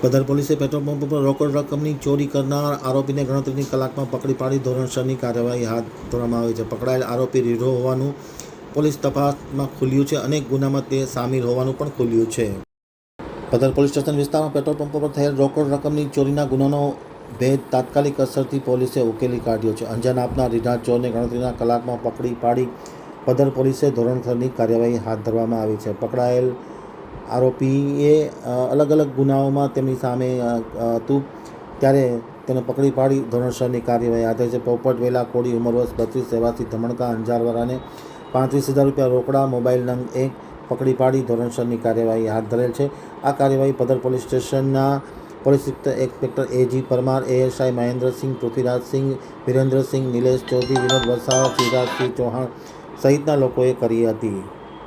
પધર પોલીસે petrol pump પર રોકડ રકમની ચોરી કરનાર આરોપીને ગણતરીની કલાકમાં પકડી પાડી ધોરણસરની કાર્યવાહી હાથ ધરવામાં આવી છે. પકડાયેલ આરોપી રીઢો હોવાનું પોલીસ તપાસમાં ખુલ્યું છે. અનેક ગુનામાં તે સામેલ હોવાનું પણ ખુલ્યું છે. પધર પોલીસ સ્ટેશન વિસ્તારમાં પેટ્રોલ પંપ પર થયેલ રોકડ રકમની ચોરીના ગુનાનો ભેદ તાત્કાલિક અસરથી પોલીસે ઉકેલી કાઢ્યો છે. અંજાન આપનાર રીઢા ચોરને ગણતરીના કલાકમાં પકડી પાડી પધર પોલીસે ધોરણસરની કાર્યવાહી હાથ ધરવામાં આવી છે. પકડાયેલ આરોપીએ અલગ અલગ ગુનાઓમાં તેમની સામે હતું, ત્યારે તેને પકડી પાડી ધોરણસરની કાર્યવાહી હાથ ધરી છે. પોપટ વેલા કોડી, ઉંમર વર્ષ 32, રહેવાસી ધમણકા અંજારવાળાને 35,000 રૂપિયા રોકડા, મોબાઈલ નંગ 1 પકડી પાડી ધોરણસરની કાર્યવાહી હાથ ધરેલ છે. આ કાર્યવાહી પધર પોલીસ સ્ટેશનના police inspector A.G. Parmar, ASI Mahendrasinh, Prithvirajsinh, Virendrasinh, Nilesh Chaudhary, Vinod Vasava, Shivrajsinh Chauhan સહિતના લોકોએ કરી હતી.